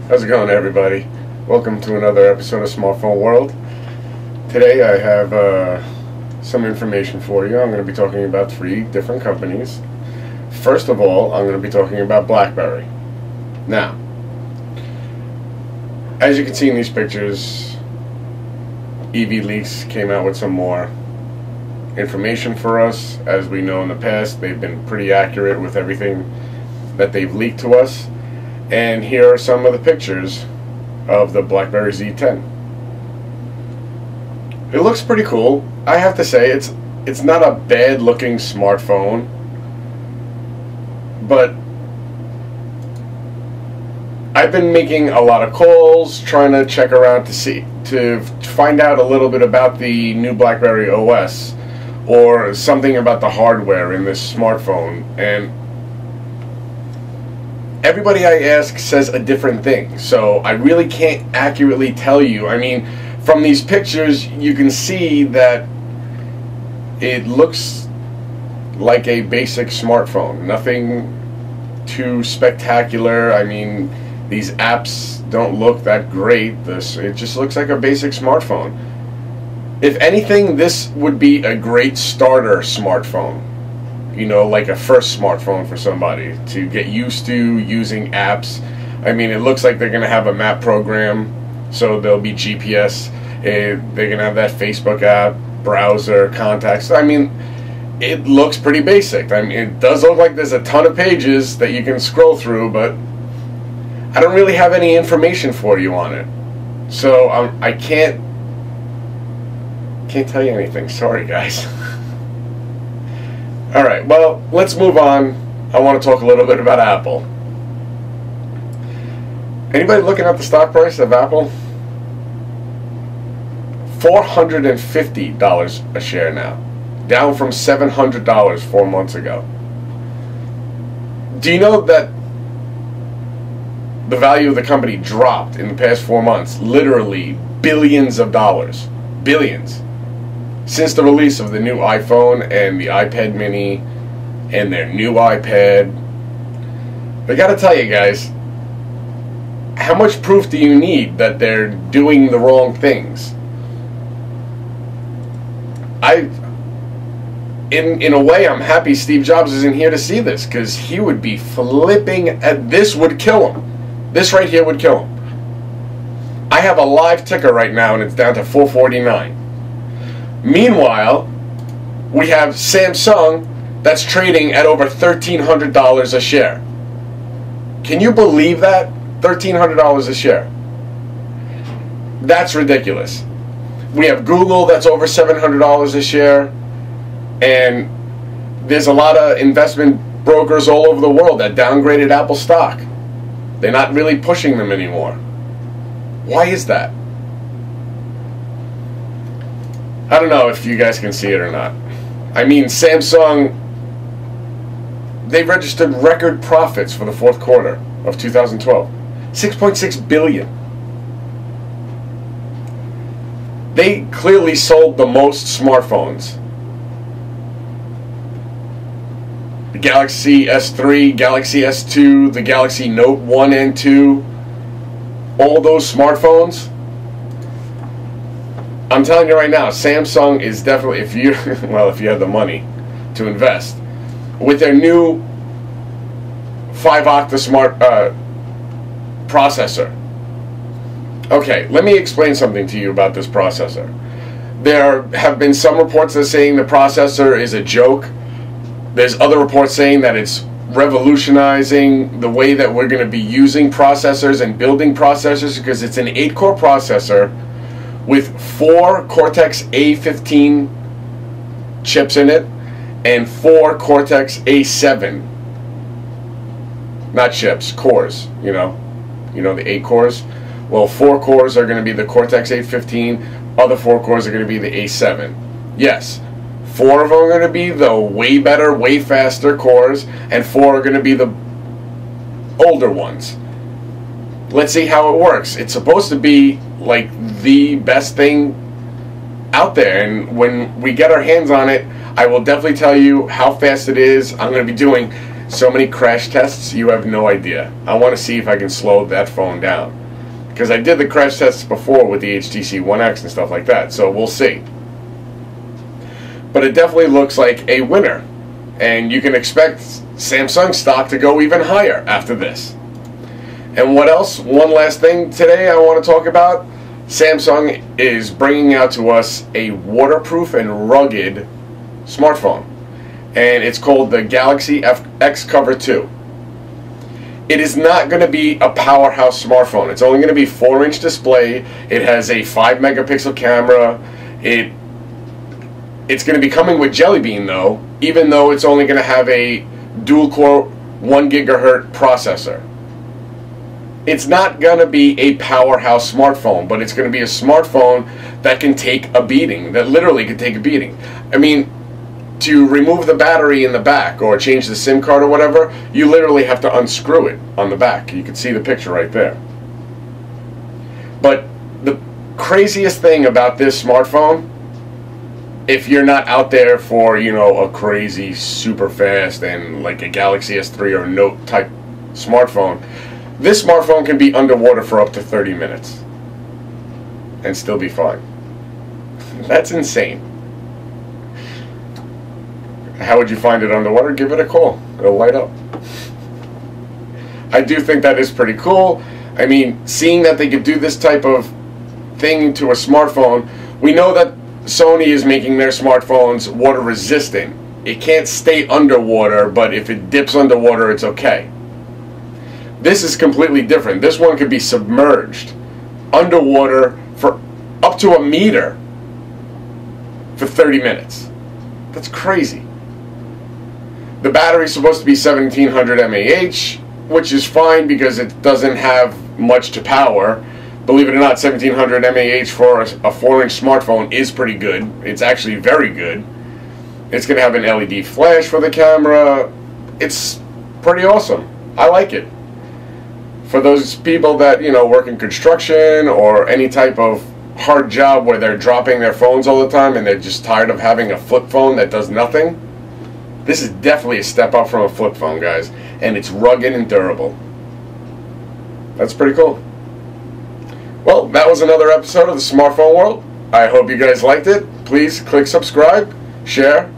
How's it going, everybody? Welcome to another episode of Smartphone World. Today I have some information for you. I'm going to be talking about 3 different companies. First of all, I'm going to be talking about BlackBerry. Now, as you can see in these pictures, EV Leaks came out with some more information for us. As we know in the past, they've been pretty accurate with everything that they've leaked to us. And here are some of the pictures of the BlackBerry Z10. It looks pretty cool. I have to say, it's not a bad looking smartphone, but I've been making a lot of calls trying to check around to find out a little bit about the new BlackBerry OS or something about the hardware in this smartphone, and everybody I ask says a different thing, so I really can't accurately tell you. I mean, from these pictures you can see that it looks like a basic smartphone, nothing too spectacular. I mean, these apps don't look that great. It just looks like a basic smartphone. If anything, this would be a great starter smartphone. You know, like a first smartphone for somebody to get used to using apps. I mean, it looks like they're going to have a map program, so there'll be GPS. They're going to have that Facebook app, browser, contacts. I mean, it looks pretty basic. I mean, it does look like there's a ton of pages that you can scroll through, but I don't really have any information for you on it. So I can't tell you anything. Sorry, guys. Alright, well, let's move on. I want to talk a little bit about Apple. Anybody looking at the stock price of Apple? $450 a share now, down from $700 4 months ago. Do you know that the value of the company dropped in the past 4 months? Literally billions of dollars. Billions. Since the release of the new iPhone and the iPad mini and their new iPad. I gotta tell you guys, how much proof do you need that they're doing the wrong things? In a way, I'm happy Steve Jobs isn't here to see this, because he would be flipping at this. Would kill him. This right here would kill him. I have a live ticker right now and it's down to 449. Meanwhile, we have Samsung that's trading at over $1,300 a share. Can you believe that? $1,300 a share. That's ridiculous. We have Google that's over $700 a share, and there's a lot of investment brokers all over the world that downgraded Apple stock. They're not really pushing them anymore. Why is that? I don't know if you guys can see it or not. I mean, Samsung, they registered record profits for the 4th quarter of 2012. $6.6 billion. They clearly sold the most smartphones. The Galaxy S3, Galaxy S2, the Galaxy Note 1 and 2, all those smartphones. I'm telling you right now, Samsung is definitely, if you have the money to invest, with their new 5-octa smart processor. Okay, let me explain something to you about this processor. There have been some reports that are saying the processor is a joke. There's other reports saying that it's revolutionizing the way that we're going to be using processors and building processors, because it's an 8-core processor with 4 Cortex A15 chips in it and 4 Cortex A7, not chips, cores, you know the 8 cores. Well, 4 cores are going to be the Cortex A15, other 4 cores are going to be the A7. Yes, 4 of them are going to be the way better, way faster cores, and 4 are going to be the older ones. Let's see how it works. It's supposed to be like the best thing out there, and when we get our hands on it, I will definitely tell you how fast it is. I'm going to be doing so many crash tests, you have no idea. I want to see if I can slow that phone down. Because I did the crash tests before with the HTC One X and stuff like that, so we'll see. But it definitely looks like a winner. And you can expect Samsung stock to go even higher after this. And what else? One last thing today I want to talk about. Samsung is bringing out to us a waterproof and rugged smartphone. And it's called the Galaxy X Cover 2. It is not going to be a powerhouse smartphone. It's only going to be 4-inch display. It has a 5-megapixel camera. It's going to be coming with Jelly Bean though, even though it's only going to have a dual-core 1 gigahertz processor. It's not going to be a powerhouse smartphone, but it's going to be a smartphone that can take a beating, that literally can take a beating. I mean, to remove the battery in the back or change the SIM card or whatever, you literally have to unscrew it on the back. You can see the picture right there. But the craziest thing about this smartphone, if you're not out there for, you know, a crazy super fast and like a Galaxy S3 or Note type smartphone, this smartphone can be underwater for up to 30 minutes and still be fine. That's insane. How would you find it underwater? Give it a call. It'll light up. I do think that is pretty cool. I mean, seeing that they could do this type of thing to a smartphone, we know that Sony is making their smartphones water resistant. It can't stay underwater, but if it dips underwater, it's okay. This is completely different. This one could be submerged underwater for up to a meter for 30 minutes. That's crazy. The battery's supposed to be 1700 mAh, which is fine because it doesn't have much to power. Believe it or not, 1700 mAh for a 4-inch smartphone is pretty good. It's actually very good. It's going to have an LED flash for the camera. It's pretty awesome. I like it. For those people that, you know, work in construction or any type of hard job where they're dropping their phones all the time and they're just tired of having a flip phone that does nothing, this is definitely a step up from a flip phone, guys. And it's rugged and durable. That's pretty cool. Well, that was another episode of the Smartphone World. I hope you guys liked it. Please click subscribe, share,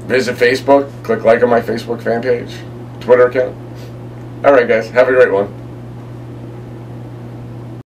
visit Facebook, click like on my Facebook fan page, Twitter account. Alright guys, have a great one.